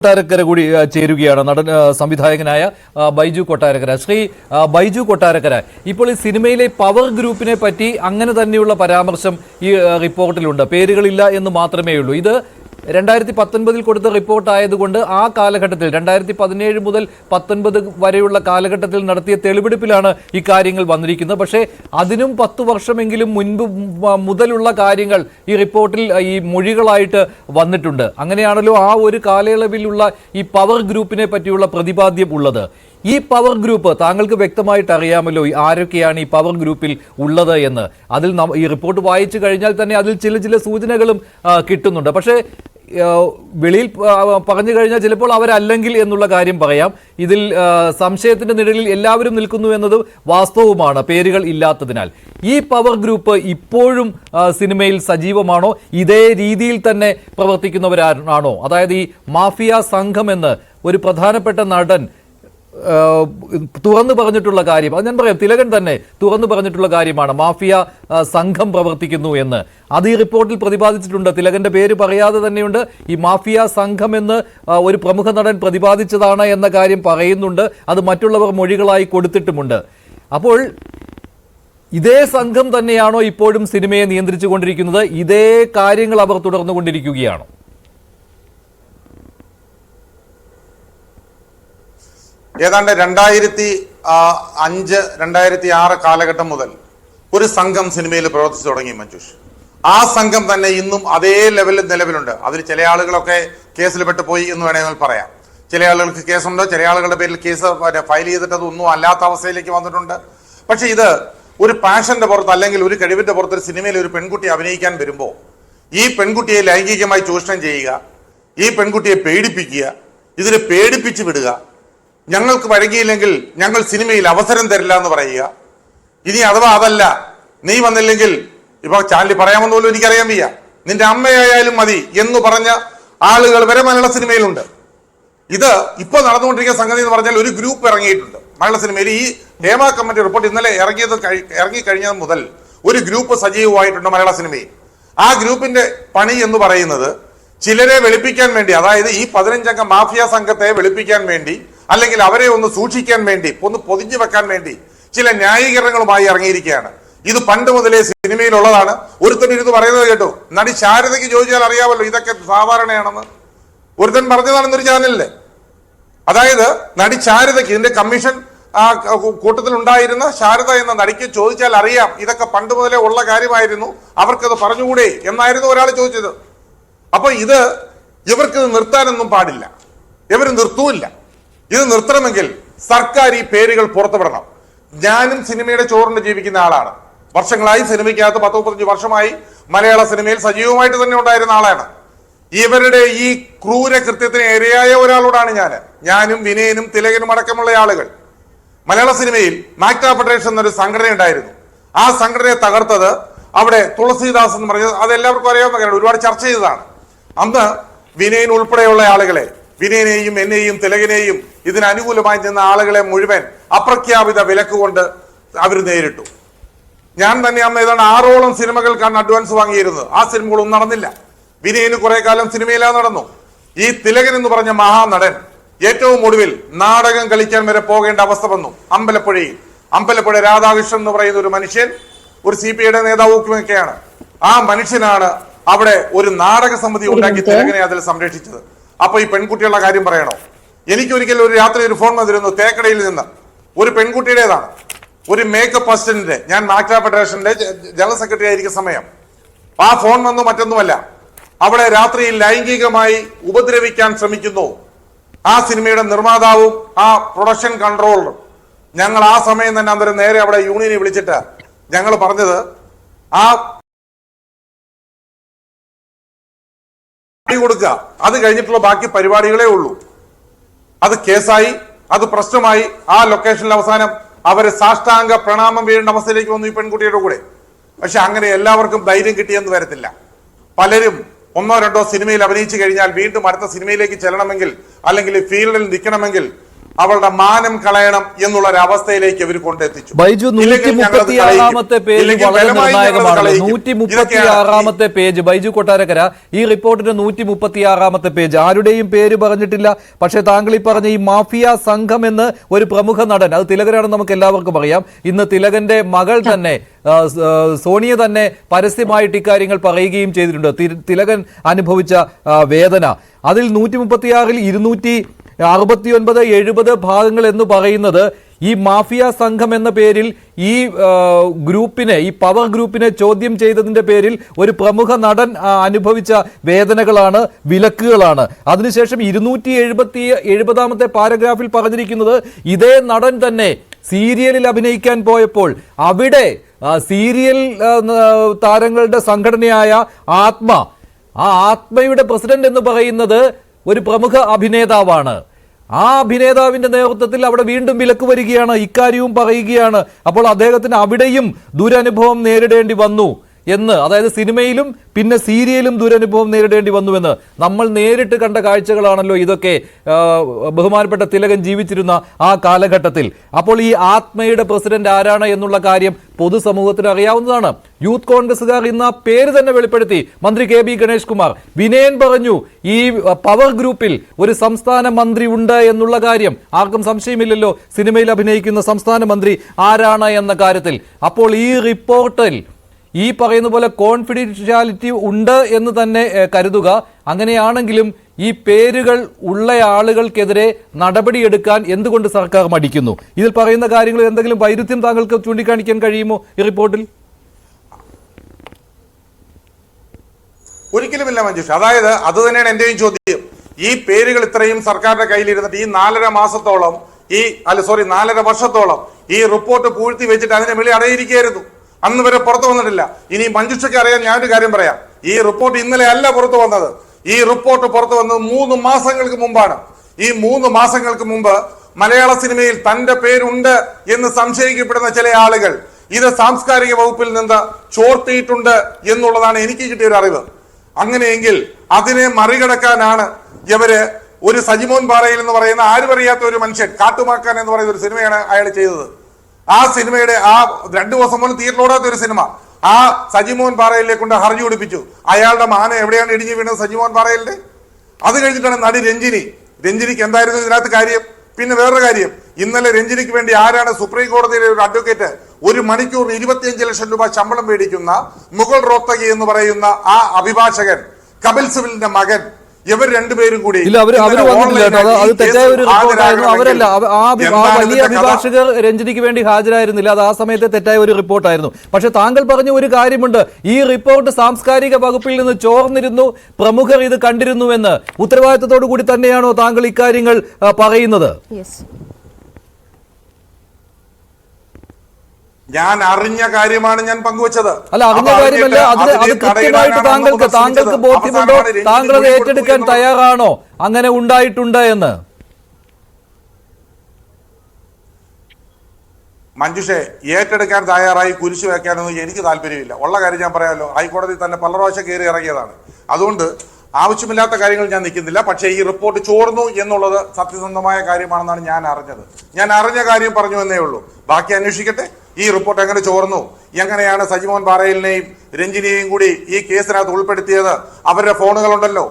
കൊട്ടാരക്കര കൂടി ചേരുകയാണ് നടൻ സംവിധായകനായ ബൈജു കൊട്ടാരക്കര. ശ്രീ ബൈജു കൊട്ടാരക്കര, ഇപ്പോൾ ഈ സിനിമയിലെ പവർ ഗ്രൂപ്പിനെ പറ്റി അങ്ങനെ തന്നെയുള്ള പരാമർശം ഈ റിപ്പോർട്ടിലുണ്ട്. പേരുകളില്ല എന്ന് മാത്രമേ ഉള്ളൂ. ഇത് 2019 കൊടുത്ത റിപ്പോർട്ടായതുകൊണ്ട് ആ കാലഘട്ടത്തിൽ 2017 മുതൽ 19 വരെയുള്ള കാലഘട്ടത്തിൽ നടത്തിയ തെളിവെടുപ്പിലാണ് ഈ കാര്യങ്ങൾ വന്നിരിക്കുന്നത്. പക്ഷേ അതിനും 10 വർഷമെങ്കിലും മുൻപ് മുതലുള്ള കാര്യങ്ങൾ ഈ റിപ്പോർട്ടിൽ ഈ മൊഴികളായിട്ട് വന്നിട്ടുണ്ട്. അങ്ങനെയാണല്ലോ ആ ഒരു കാലയളവിലുള്ള ഈ പവർ ഗ്രൂപ്പിനെ പറ്റിയുള്ള പ്രതിപാദ്യം ഉള്ളത്. ഈ പവർ ഗ്രൂപ്പ് താങ്കൾക്ക് വ്യക്തമായിട്ട് അറിയാമല്ലോ ആരൊക്കെയാണ് ഈ പവർ ഗ്രൂപ്പിൽ ഉള്ളത് എന്ന്. അതിൽ ഈ റിപ്പോർട്ട് വായിച്ചു കഴിഞ്ഞാൽ തന്നെ അതിൽ ചില സൂചനകളും കിട്ടുന്നുണ്ട്. പക്ഷേ വെളിയിൽ പറഞ്ഞു കഴിഞ്ഞാൽ ചിലപ്പോൾ അവരല്ലെങ്കിൽ എന്നുള്ള കാര്യം പറയാം. ഇതിൽ സംശയത്തിന്റെ നിഴലിൽ എല്ലാവരും നിൽക്കുന്നു എന്നത് വാസ്തവമാണ്, പേരുകൾ ഇല്ലാത്തതിനാൽ. ഈ പവർ ഗ്രൂപ്പ് ഇപ്പോഴും സിനിമയിൽ സജീവമാണോ? ഇതേ രീതിയിൽ തന്നെ പ്രവർത്തിക്കുന്നവരാണോ? അതായത് ഈ മാഫിയ സംഘം എന്ന് ഒരു പ്രധാനപ്പെട്ട നടൻ തുറന്നു പറഞ്ഞിട്ടുള്ള കാര്യം, അത് ഞാൻ പറയാം, തിലകൻ തന്നെ തുറന്നു പറഞ്ഞിട്ടുള്ള കാര്യമാണ്, മാഫിയ സംഘം പ്രവർത്തിക്കുന്നു എന്ന്. അത് ഈ റിപ്പോർട്ടിൽ പ്രതിപാദിച്ചിട്ടുണ്ട്. തിലകന്റെ പേര് പറയാതെ തന്നെയുണ്ട് ഈ മാഫിയ സംഘം എന്ന് ഒരു പ്രമുഖ നടൻ പ്രതിപാദിച്ചതാണ് എന്ന കാര്യം പറയുന്നുണ്ട്. അത് മറ്റുള്ളവർ മൊഴികളായി കൊടുത്തിട്ടുമുണ്ട്. അപ്പോൾ ഇതേ സംഘം തന്നെയാണോ ഇപ്പോഴും സിനിമയെ നിയന്ത്രിച്ചു കൊണ്ടിരിക്കുന്നത്? ഇതേ കാര്യങ്ങൾ അവർ തുടർന്നുകൊണ്ടിരിക്കുകയാണോ? ഏതാണ്ട് 2005, 2006 കാലഘട്ടം മുതൽ ഒരു സംഘം സിനിമയിൽ പ്രവർത്തിച്ചു തുടങ്ങി മഞ്ജുഷ്. ആ സംഘം തന്നെ ഇന്നും അതേ ലെവലിൽ നിലവിലുണ്ട്. അതിൽ ചില ആളുകളൊക്കെ കേസിൽ പെട്ടുപോയി എന്ന് വേണമെങ്കിൽ പറയാം. ചില ആളുകൾക്ക് കേസുണ്ട്, ചില ആളുകളുടെ പേരിൽ കേസ് ഫയൽ ചെയ്തിട്ട് അതൊന്നും അല്ലാത്ത അവസ്ഥയിലേക്ക് വന്നിട്ടുണ്ട്. പക്ഷെ ഇത് ഒരു പാഷന്റെ പുറത്ത് അല്ലെങ്കിൽ ഒരു കഴിവിന്റെ പുറത്ത് ഒരു സിനിമയിൽ ഒരു പെൺകുട്ടി അഭിനയിക്കാൻ വരുമ്പോൾ ഈ പെൺകുട്ടിയെ ലൈംഗികമായി ചൂഷണം ചെയ്യുക, ഈ പെൺകുട്ടിയെ പേടിപ്പിക്കുക, ഇതിനെ പേടിപ്പിച്ച് വിടുക, ഞങ്ങൾക്ക് വഴങ്ങിയില്ലെങ്കിൽ ഞങ്ങൾ സിനിമയിൽ അവസരം തരില്ല എന്ന് പറയുക. ഇനി അഥവാ അതല്ല, നീ വന്നില്ലെങ്കിൽ ഇപ്പൊ ചാനലിൽ പറയാമെന്ന് പോലും എനിക്കറിയാൻ വയ്യ, നിന്റെ അമ്മയായാലും മതി എന്ന് പറഞ്ഞ ആളുകൾ വരെ മലയാള സിനിമയിലുണ്ട്. ഇത് ഇപ്പൊ നടന്നുകൊണ്ടിരിക്കുന്ന സംഗതി എന്ന് പറഞ്ഞാൽ ഒരു ഗ്രൂപ്പ് ഇറങ്ങിയിട്ടുണ്ട് മലയാള സിനിമയിൽ. ഈ ഹേമ കമ്മിറ്റി റിപ്പോർട്ട് ഇന്നലെ ഇറങ്ങിക്കഴിഞ്ഞത് മുതൽ ഒരു ഗ്രൂപ്പ് സജീവമായിട്ടുണ്ട് മലയാള സിനിമയിൽ. ആ ഗ്രൂപ്പിന്റെ പണി എന്ന് പറയുന്നത് ചിലരെ വെളുപ്പിക്കാൻ വേണ്ടി, അതായത് ഈ 15 അംഗ മാഫിയ സംഘത്തെ വെളുപ്പിക്കാൻ വേണ്ടി, അല്ലെങ്കിൽ അവരെ ഒന്ന് സൂക്ഷിക്കാൻ വേണ്ടി, ഒന്ന് പൊതിഞ്ഞു വെക്കാൻ വേണ്ടി ചില ന്യായീകരണങ്ങളുമായി ഇറങ്ങിയിരിക്കുകയാണ്. ഇത് പണ്ട് മുതലേ സിനിമയിലുള്ളതാണ്. ഒരുത്തൻ ഇരുന്ന് പറയുന്നത് കേട്ടു, നടി ശാരദയ്ക്ക് ചോദിച്ചാൽ അറിയാമല്ലോ ഇതൊക്കെ സാധാരണയാണെന്ന്. ഒരുത്തൻ പറഞ്ഞതാണെന്നൊരു ചാനലില്. അതായത് നടി ശാരദയ്ക്ക്, ഇതിന്റെ കമ്മീഷൻ കൂട്ടത്തിൽ ഉണ്ടായിരുന്ന ശാരദ എന്ന നടിക്ക് ചോദിച്ചാൽ അറിയാം ഇതൊക്കെ പണ്ട് മുതലേ ഉള്ള കാര്യമായിരുന്നു, അവർക്കത് പറഞ്ഞുകൂടെ എന്നായിരുന്നു ഒരാൾ ചോദിച്ചത്. അപ്പൊ ഇവർക്ക് നിർത്താനൊന്നും പാടില്ല, ഇവർ നിർത്തൂല്ല. ഇത് നിർത്തണമെങ്കിൽ സർക്കാർ ഈ പേരുകൾ പുറത്തുവിടണം. ഞാനും സിനിമയുടെ ചോറിന് ജീവിക്കുന്ന ആളാണ്. വർഷങ്ങളായി സിനിമയ്ക്കകത്ത് 10-15 വർഷമായി മലയാള സിനിമയിൽ സജീവമായിട്ട് തന്നെ ഉണ്ടായിരുന്ന ആളാണ്. ഇവരുടെ ഈ ക്രൂര കൃത്യത്തിന് ഇരയായ ഒരാളോടാണ് ഞാനും വിനയനും തിലകനും അടക്കമുള്ള ആളുകൾ. മലയാള സിനിമയിൽ മാക്ട ഫെഡറേഷൻ എന്നൊരു സംഘടന ഉണ്ടായിരുന്നു. ആ സംഘടനയെ തകർത്തത് അവിടെ തുളസീദാസ് എന്ന് പറഞ്ഞത് അതെല്ലാവർക്കും അറിയാവുന്ന കാര്യമാണ്, ഒരുപാട് ചർച്ച ചെയ്തതാണ്. അന്ന് വിനയൻ ഉൾപ്പെടെയുള്ള ആളുകളെ, വിനയനെയും എന്നെയും തിലകനെയും ഇതിനനുകൂലമായി നിന്ന ആളുകളെ മുഴുവൻ അപ്രഖ്യാപിത വിലക്ക് കൊണ്ട് അവർ നേരിട്ടു. ഞാൻ തന്നെ അന്ന് ഏതാണ്ട് 6ഓളം സിനിമകൾക്കാണ് അഡ്വാൻസ് വാങ്ങിയിരുന്നത്. ആ സിനിമകളൊന്നും നടന്നില്ല. വിനയന് കുറെ കാലം സിനിമയിലാ നടന്നു. ഈ തിലകൻ എന്ന് പറഞ്ഞ മഹാനടൻ ഏറ്റവും ഒടുവിൽ നാടകം കളിക്കാൻ വരെ പോകേണ്ട അവസ്ഥ വന്നു. അമ്പലപ്പുഴ രാധാകൃഷ്ണൻ എന്ന് പറയുന്ന ഒരു മനുഷ്യൻ, ഒരു CPIയുടെ നേതാവുമൊക്കെയാണ്. ആ മനുഷ്യനാണ് അവിടെ ഒരു നാടക സമിതി ഉണ്ടാക്കി തിലകനെ അതിൽ സംരക്ഷിച്ചത്. അപ്പൊ ഈ പെൺകുട്ടികളുടെ കാര്യം പറയണോ? എനിക്കൊരിക്കൽ ഒരു രാത്രി ഒരു ഫോൺ വന്നിരുന്നു തേക്കടയിൽ നിന്ന്, ഒരു പെൺകുട്ടിയുടേതാണ്, ഒരു മേക്കപ്പ് അസിസ്റ്റന്റിന്റെ. ഞാൻ മാക്ട ഫെഡറേഷന്റെ ജനറൽ സെക്രട്ടറി ആയിരിക്കുന്ന സമയം ആ ഫോൺ വന്നു, മറ്റൊന്നുമല്ല, അവിടെ രാത്രിയിൽ ലൈംഗികമായി ഉപദ്രവിക്കാൻ ശ്രമിക്കുന്നു ആ സിനിമയുടെ നിർമ്മാതാവും ആ പ്രൊഡക്ഷൻ കൺട്രോളറും. ഞങ്ങൾ ആ സമയം തന്നെ അന്നേരം നേരെ അവിടെ യൂണിയനെ വിളിച്ചിട്ട് ഞങ്ങൾ പറഞ്ഞത് ആ കൊടുക്കുക, അത് കഴിഞ്ഞിട്ടുള്ള ബാക്കി പരിപാടികളേ ഉള്ളൂ. അത് കേസായി, അത് പ്രശ്നമായി. ആ ലൊക്കേഷനിൽ അവസാനം അവര് സാഷ്ടാംഗ പ്രണാമം വീഴേണ്ട അവസ്ഥയിലേക്ക് വന്നു ഈ പെൺകുട്ടിയുടെ കൂടെ. പക്ഷെ അങ്ങനെ എല്ലാവർക്കും ധൈര്യം കിട്ടിയെന്ന് വരത്തില്ല. പലരും 1-2 സിനിമയിൽ അഭിനയിച്ചു കഴിഞ്ഞാൽ വീണ്ടും അടുത്ത സിനിമയിലേക്ക് ചെല്ലണമെങ്കിൽ അല്ലെങ്കിൽ ഫീൽഡിൽ നിൽക്കണമെങ്കിൽ അവളുടെ മാനം കളയണം എന്നുള്ള ഒരു അവസ്ഥയിലേക്ക് ഇവർ കൊണ്ടെത്തിച്ചു. ബൈജു 136ാമത്തെ പേജ് വളരെ നിർണായകമാണ്. 136ാമത്തെ പേജ് ബൈജു കൊട്ടാരക്കര, ഈ റിപ്പോർട്ടിന്റെ 136ാമത്തെ പേജ്. ആരുടെയും പേര് പറഞ്ഞിട്ടില്ല. പക്ഷേ താങ്കൾ ഈ പറഞ്ഞ ഈ മാഫിയ സംഘം എന്ന് ഒരു പ്രമുഖ നടൻ, അത് തിലകനാണെന്ന് നമുക്ക് എല്ലാവർക്കും അറിയാം. ഇന്ന് തിലകന്റെ മകൾ തന്നെ സോണിയ തന്നെ പരസ്യമായിട്ട് ഇക്കാര്യങ്ങൾ പറയുകയും ചെയ്തിട്ടുണ്ട്. തിലകൻ അനുഭവിച്ച വേദന. അതിൽ 136ൽ 269, 70 ഭാഗങ്ങൾ എന്ന് പറയുന്നത് ഈ മാഫിയ സംഘം എന്ന പേരിൽ ഈ ഗ്രൂപ്പിനെ, ഈ പവർ ഗ്രൂപ്പിനെ ചോദ്യം ചെയ്തതിന്റെ പേരിൽ ഒരു പ്രമുഖ നടൻ അനുഭവിച്ച വേദനകളാണ്, വിലക്കുകളാണ്. അതിനുശേഷം 270ാമത്തെ പാരഗ്രാഫിൽ പറഞ്ഞിരിക്കുന്നത് ഇതേ നടൻ തന്നെ സീരിയലിൽ അഭിനയിക്കാൻ പോയപ്പോൾ അവിടെ സീരിയൽ താരങ്ങളുടെ സംഘടനയായ ആത്മ, ആ ആത്മയുടെ പ്രസിഡന്റ് എന്ന് പറയുന്നത് ഒരു പ്രമുഖ അഭിനേതാവാണ്. ആ അഭിനേതാവിന്റെ നേതൃത്വത്തിൽ അവിടെ വീണ്ടും വിലക്ക് വരികയാണ്, ഇക്കാര്യവും പറയുകയാണ്. അപ്പോൾ അദ്ദേഹത്തിന് അവിടെയും ദുരനുഭവം നേരിടേണ്ടി വന്നു എന്ന്, അതായത് സിനിമയിലും പിന്നെ സീരിയലും ദുരനുഭവം നേരിടേണ്ടി വന്നുവെന്ന് നമ്മൾ നേരിട്ട് കണ്ട കാഴ്ചകളാണല്ലോ ഇതൊക്കെ ബഹുമാനപ്പെട്ട തിലകൻ ജീവിച്ചിരുന്ന ആ കാലഘട്ടത്തിൽ. അപ്പോൾ ഈ ആത്മയുടെ പ്രസിഡന്റ് ആരാണ് എന്നുള്ള കാര്യം പൊതുസമൂഹത്തിന് അറിയാവുന്നതാണ്. യൂത്ത് കോൺഗ്രസുകാർ ഇന്ന് ആ പേര് തന്നെ വെളിപ്പെടുത്തി. മന്ത്രി KB ഗണേഷ് കുമാർ വിനയൻ പറഞ്ഞു ഈ പവർ ഗ്രൂപ്പിൽ ഒരു സംസ്ഥാന മന്ത്രി ഉണ്ട് എന്നുള്ള കാര്യം. ആർക്കും സംശയമില്ലല്ലോ സിനിമയിൽ അഭിനയിക്കുന്ന സംസ്ഥാന മന്ത്രി ആരാണ് എന്ന കാര്യത്തിൽ. അപ്പോൾ ഈ റിപ്പോർട്ടിൽ ഈ പറയുന്ന പോലെ കോൺഫിഡൻഷ്യാലിറ്റി ഉണ്ട് എന്ന് തന്നെ കരുതുക. അങ്ങനെയാണെങ്കിലും ഈ പേരുകൾ ഉള്ള ആളുകൾക്കെതിരെ നടപടിയെടുക്കാൻ എന്തുകൊണ്ട് സർക്കാർ മടിക്കുന്നു? ഇതിൽ പറയുന്ന കാര്യങ്ങളിൽ എന്തെങ്കിലും വൈരുദ്ധ്യം താങ്കൾക്ക് ചൂണ്ടിക്കാണിക്കാൻ കഴിയുമോ ഈ റിപ്പോർട്ടിൽ? ഒരിക്കലുമില്ല മഞ്ജുഷ. അതായത് അത് തന്നെയാണ് എന്റെയും ചോദ്യം. ഈ പേരുകൾ ഇത്രയും സർക്കാരിന്റെ കയ്യിലിരുന്നിട്ട് ഈ 4.5 വർഷത്തോളം ഈ റിപ്പോർട്ട് പൂഴ്ത്തി വെച്ചിട്ട് അതിനെ വെളി അടയിരിക്കുകയായിരുന്നു. അന്ന് വരെ പുറത്തു വന്നിട്ടില്ല. ഇനി മഞ്ജുഷയ്ക്ക് അറിയാൻ ഞാനൊരു കാര്യം പറയാം. ഈ റിപ്പോർട്ട് ഇന്നലെ അല്ല പുറത്തു വന്നത്. ഈ റിപ്പോർട്ട് പുറത്തു വന്നത് 3 മാസങ്ങൾക്ക് മുമ്പാണ്. ഈ 3 മാസങ്ങൾക്ക് മുമ്പ് മലയാള സിനിമയിൽ തന്റെ പേരുണ്ട് എന്ന് സംശയിക്കപ്പെടുന്ന ചില ആളുകൾ ഇത് സാംസ്കാരിക വകുപ്പിൽ നിന്ന് ചോർത്തിയിട്ടുണ്ട് എന്നുള്ളതാണ് എനിക്ക് കിട്ടിയ ഒരു അറിവ്. അങ്ങനെയെങ്കിൽ അതിനെ മറികടക്കാനാണ് ഇവര് ഒരു സജിമോൻ പാറയിൽ എന്ന് പറയുന്ന ആരും അറിയാത്ത ഒരു മനുഷ്യൻ, കാട്ടുമാക്കാൻ എന്ന് പറയുന്ന ഒരു സിനിമയാണ് അയാൾ ചെയ്തത്. ആ സിനിമയുടെ 2 ദിവസം മുതൽ തിയേറ്ററിലോടാത്ത ഒരു സിനിമ ആ സജിമോൻ പാറയിലെ കൊണ്ട് ഹർജി ഒടിപ്പിച്ചു. അയാളുടെ മാന എവിടെയാണ് ഇടിഞ്ഞു വീണത്? സജിമോൻ പാറയിലെ. അത് കഴിഞ്ഞിട്ടാണ് നടി രഞ്ജിനിക്ക് എന്തായിരുന്നു ഇതിനകത്ത് കാര്യം? പിന്നെ വേറൊരു കാര്യം, ഇന്നലെ രഞ്ജിനിക്ക് വേണ്ടി ആരാണ് സുപ്രീം കോടതിയിലെ ഒരു അഡ്വക്കേറ്റ് 1 മണിക്കൂറിന് 25 ലക്ഷം രൂപ ശമ്പളം മേടിക്കുന്ന മുകുൾ റോത്തഗി എന്ന് പറയുന്ന ആ അഭിഭാഷകൻ, കപിൽ സിബലിന്റെ മകൻ, ഇവർ രണ്ടുപേരും കൂടി അത് തെറ്റായ ഒരു റിപ്പോർട്ടായിരുന്നു. അവരല്ല, ആ വലിയ അഭിഭാഷകർ രഞ്ജിനിക്ക് വേണ്ടി ഹാജരായിരുന്നില്ല. അത് ആ സമയത്തെ തെറ്റായ ഒരു റിപ്പോർട്ടായിരുന്നു. പക്ഷെ താങ്കൾ പറഞ്ഞ ഒരു കാര്യമുണ്ട്, ഈ റിപ്പോർട്ട് സാംസ്കാരിക വകുപ്പിൽ നിന്ന് ചോർന്നിരുന്നു, പ്രമുഖർ ഇത് കണ്ടിരുന്നുവെന്ന്. ഉത്തരവാദിത്തത്തോടു കൂടി തന്നെയാണോ താങ്കൾ ഇക്കാര്യങ്ങൾ പറയുന്നത്? ഞാൻ അറിഞ്ഞ കാര്യമാണ് ഞാൻ പങ്കുവച്ചത്. അല്ല, അറിഞ്ഞ കാര്യമല്ല, അത് കൃത്യമായിട്ട് താങ്കൾക്ക് ബോധ്യമുണ്ടോ? താങ്കൾ അത് ഏറ്റെടുക്കാൻ തയ്യാറാണോ അങ്ങനെ ഉണ്ടായിട്ടുണ്ട് എന്ന്? മഞ്ജുഷെ, ഏറ്റെടുക്കാൻ തയ്യാറായി കുരിശു വെക്കാനൊന്നും എനിക്ക് താല്പര്യമില്ല. ഉള്ള കാര്യം ഞാൻ പറയാമല്ലോ. ഹൈക്കോടതി തന്നെ പല പ്രാവശ്യം കയറി ഇറങ്ങിയതാണ്. അതുകൊണ്ട് ആവശ്യമില്ലാത്ത കാര്യങ്ങൾ ഞാൻ നിൽക്കുന്നില്ല. പക്ഷേ ഈ റിപ്പോർട്ട് ചോർന്നു എന്നുള്ളത് സത്യസന്ധമായ കാര്യമാണെന്നാണ് ഞാൻ അറിഞ്ഞത്. ഞാൻ അറിഞ്ഞ കാര്യം പറഞ്ഞു എന്നേ ഉള്ളൂ. ബാക്കി അന്വേഷിക്കട്ടെ. ഈ റിപ്പോർട്ട് എങ്ങനെ ചോർന്നു, എങ്ങനെയാണ് സജിമോൻ പാറയിലിനെയും രഞ്ജിനിയെയും കൂടി ഈ കേസിനകത്ത് ഉൾപ്പെടുത്തിയത്? അവരുടെ ഫോണുകളുണ്ടല്ലോ,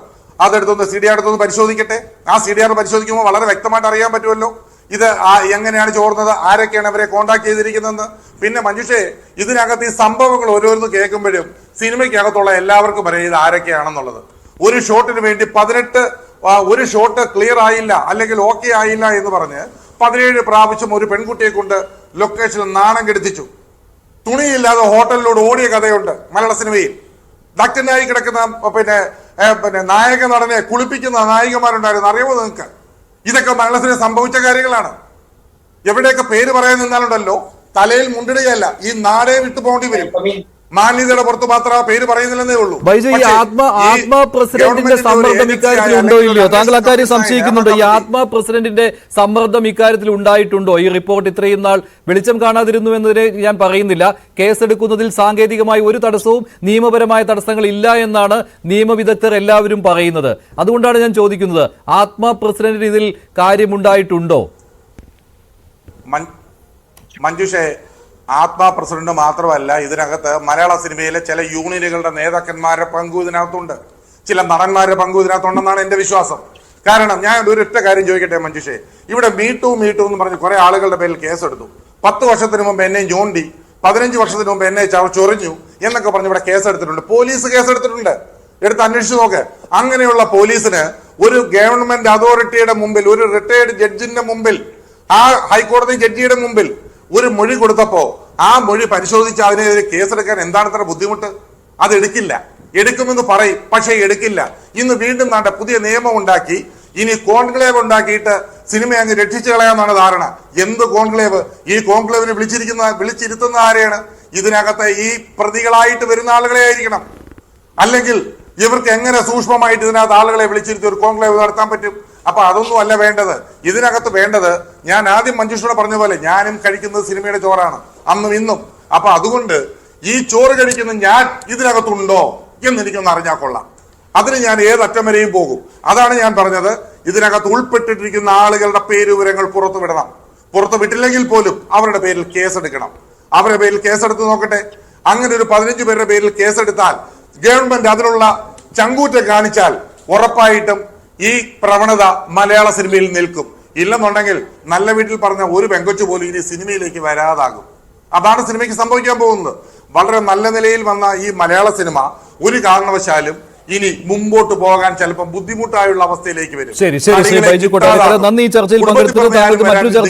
അതെടുത്തൊന്ന് CDR എടുത്തൊന്ന് പരിശോധിക്കട്ടെ. ആ CDR പരിശോധിക്കുമ്പോൾ വളരെ വ്യക്തമായിട്ട് അറിയാൻ പറ്റുമല്ലോ ഇത് എങ്ങനെയാണ് ചോർന്നത്, ആരൊക്കെയാണ് അവരെ കോണ്ടാക്ട് ചെയ്തിരിക്കുന്നതെന്ന്. പിന്നെ മഞ്ജുഷേ, ഇതിനകത്ത് ഈ സംഭവങ്ങൾ ഓരോന്ന് കേൾക്കുമ്പോഴും സിനിമയ്ക്കകത്തുള്ള എല്ലാവർക്കും അറിയാം ഇത് ആരൊക്കെയാണെന്നുള്ളത്. ഒരു ഷോട്ടിന് വേണ്ടി 18 ഒരു ഷോട്ട് ക്ലിയർ ആയില്ല അല്ലെങ്കിൽ ഓക്കെ ആയില്ല എന്ന് പറഞ്ഞ് 17 പ്രാവശ്യം ഒരു പെൺകുട്ടിയെ കൊണ്ട് ലൊക്കേഷനിൽ നാണം കെടുത്തിച്ചു. തുണിയില്ലാതെ ഹോട്ടലിലൂടെ ഓടിയ കഥയുണ്ട് മലയാള സിനിമയിൽ. ദക്തനായി കിടക്കുന്ന പിന്നെ നായക നടനെ കുളിപ്പിക്കുന്ന നായികമാരുണ്ടായിരുന്നു. അറിയാമോ നിങ്ങൾക്ക്? ഇതൊക്കെ മലയാള സിനിമ സംഭവിച്ച കാര്യങ്ങളാണ്. എവിടെയൊക്കെ പേര് പറയാൻ നിന്നാലുണ്ടല്ലോ തലയിൽ മുണ്ടിടുകയല്ല, ഈ നാടേ വിട്ടു പോകേണ്ടി വരും. മാന്യതയുടെ പുറത്ത് മാത്രം പേര് പറയുന്നില്ലെന്നേ ഉള്ളൂ. ബൈജു, ഈ ആത്മ പ്രസിഡന്റിന്റെ സമ്മർദ്ദം ഇക്കാര്യത്തിൽ ഉണ്ടോ ഇല്ലയോ? താങ്കൾ അക്കാര്യം സംശയിക്കുന്നുണ്ടോ? ഈ ആത്മ പ്രസിഡന്റിന്റെ സമ്മർദ്ദം ഇക്കാര്യത്തിൽ ഉണ്ടായിട്ടുണ്ടോ? ഈ റിപ്പോർട്ട് ഇത്രയും നാൾ വെളിച്ചം കാണാതിരുന്നു എന്നതിനെ ഞാൻ പറയുന്നില്ല. കേസെടുക്കുന്നതിൽ സാങ്കേതികമായി ഒരു തടസ്സവും നിയമപരമായ തടസ്സങ്ങൾ ഇല്ല എന്നാണ് നിയമവിദഗ്ധർ എല്ലാവരും പറയുന്നത്. അതുകൊണ്ടാണ് ഞാൻ ചോദിക്കുന്നത്, ആത്മ പ്രസിഡന്റിന് ഇതിൽ കാര്യമുണ്ടായിട്ടുണ്ടോ? മഞ്ജുഷെ, ആത്മാ പ്രസിഡന്റ് മാത്രമല്ല, ഇതിനകത്ത് മലയാള സിനിമയിലെ ചില യൂണിയനുകളുടെ നേതാക്കന്മാരുടെ പങ്കു ഇതിനകത്തുണ്ട്, ചില നടന്മാരുടെ പങ്കു ഇതിനകത്തുണ്ടെന്നാണ് എന്റെ വിശ്വാസം. കാരണം ഞാൻ ഒരൊറ്റ കാര്യം ചോദിക്കട്ടെ മഞ്ജുഷെ, ഇവിടെ മീട്ടു എന്ന് പറഞ്ഞ് കുറെ ആളുകളുടെ പേരിൽ കേസെടുത്തു. 10 വർഷത്തിന് മുമ്പ് എന്നെ ഞോണ്ടി, 15 വർഷത്തിന് മുമ്പ് എന്നെ ചൊറിഞ്ഞു എന്നൊക്കെ പറഞ്ഞ് ഇവിടെ കേസെടുത്തിട്ടുണ്ട്. പോലീസ് കേസെടുത്തിട്ടുണ്ട്, എടുത്ത് അന്വേഷിച്ച് നോക്ക്. അങ്ങനെയുള്ള പോലീസിന് ഒരു ഗവൺമെന്റ് അതോറിറ്റിയുടെ മുമ്പിൽ, ഒരു റിട്ടയർഡ് ജഡ്ജിന്റെ മുമ്പിൽ, ആ ഹൈക്കോടതി ജഡ്ജിയുടെ മുമ്പിൽ ഒരു മൊഴി കൊടുത്തപ്പോ ആ മൊഴി പരിശോധിച്ച് അതിനെതിരെ കേസെടുക്കാൻ എന്താണ് ഇത്ര ബുദ്ധിമുട്ട്? അത് എടുക്കില്ല. എടുക്കുമെന്ന് പറയും, പക്ഷേ എടുക്കില്ല. ഇന്ന് വീണ്ടും നാട്ടെ പുതിയ നിയമം ഉണ്ടാക്കി, ഇനി കോൺക്ലേവ് ഉണ്ടാക്കിയിട്ട് സിനിമ അങ്ങ് രക്ഷിച്ചു കളയാന്നാണ് ധാരണ. എന്ത് കോൺക്ലേവ്? ഈ കോൺക്ലേവിനെ വിളിച്ചിരുത്തുന്ന ആരെയാണ്? ഇതിനകത്ത് ഈ പ്രതികളായിട്ട് വരുന്ന ആളുകളെ ആയിരിക്കണം. അല്ലെങ്കിൽ ഇവർക്ക് എങ്ങനെ സൂക്ഷ്മമായിട്ട് ഇതിനകത്ത് ആളുകളെ വിളിച്ചിരുത്തി ഒരു കോൺക്ലേവ് നടത്താൻ പറ്റും? അപ്പൊ അതൊന്നും അല്ല വേണ്ടത്. ഇതിനകത്ത് വേണ്ടത്, ഞാൻ ആദ്യം മഞ്ജുഷോട് പറഞ്ഞ പോലെ, ഞാനും കഴിക്കുന്നത് സിനിമയുടെ ചോറാണ്, അന്നും ഇന്നും. അപ്പൊ അതുകൊണ്ട് ഈ ചോറ് കഴിക്കുന്ന ഞാൻ ഇതിനകത്തുണ്ടോ എന്ന് എനിക്കൊന്ന് അറിഞ്ഞാൽ കൊള്ളാം. അതിന് ഞാൻ ഏതറ്റം വരെയും പോകും. അതാണ് ഞാൻ പറഞ്ഞത്, ഇതിനകത്ത് ഉൾപ്പെട്ടിട്ടിരിക്കുന്ന ആളുകളുടെ പേര് വിവരങ്ങൾ പുറത്തു വിടണം. പുറത്തു വിട്ടില്ലെങ്കിൽ പോലും അവരുടെ പേരിൽ കേസെടുക്കണം. അവരുടെ പേരിൽ കേസെടുത്ത് നോക്കട്ടെ. അങ്ങനെ ഒരു 15 പേരുടെ പേരിൽ കേസെടുത്താൽ, ഗവൺമെന്റ് അതിനുള്ള ചങ്കൂറ്റം കാണിച്ചാൽ ഉറപ്പായിട്ടും ഈ പ്രവണത മലയാള സിനിമയിൽ നിൽക്കും. ഇല്ലെന്നുണ്ടെങ്കിൽ നല്ല വീട്ടിൽ പറഞ്ഞ ഒരു പെങ്കൊച്ചു പോലും ഇനി സിനിമയിലേക്ക് വരാതാകും. അതാണ് സിനിമയ്ക്ക് സംഭവിക്കാൻ പോകുന്നത്. വളരെ നല്ല നിലയിൽ വന്ന ഈ മലയാള സിനിമ ഒരു കാരണവശാലും ഇനി മുമ്പോട്ട് പോകാൻ ചിലപ്പോൾ ബുദ്ധിമുട്ടായുള്ള അവസ്ഥയിലേക്ക് വരും. ശരി, ശ്രീ ബൈജു കൊട്ടാരക്കര, നന്ദി. ചർച്ചയിൽ പങ്കെടുത്തത് താങ്കൾക്ക് മറ്റൊരു ചർച്ച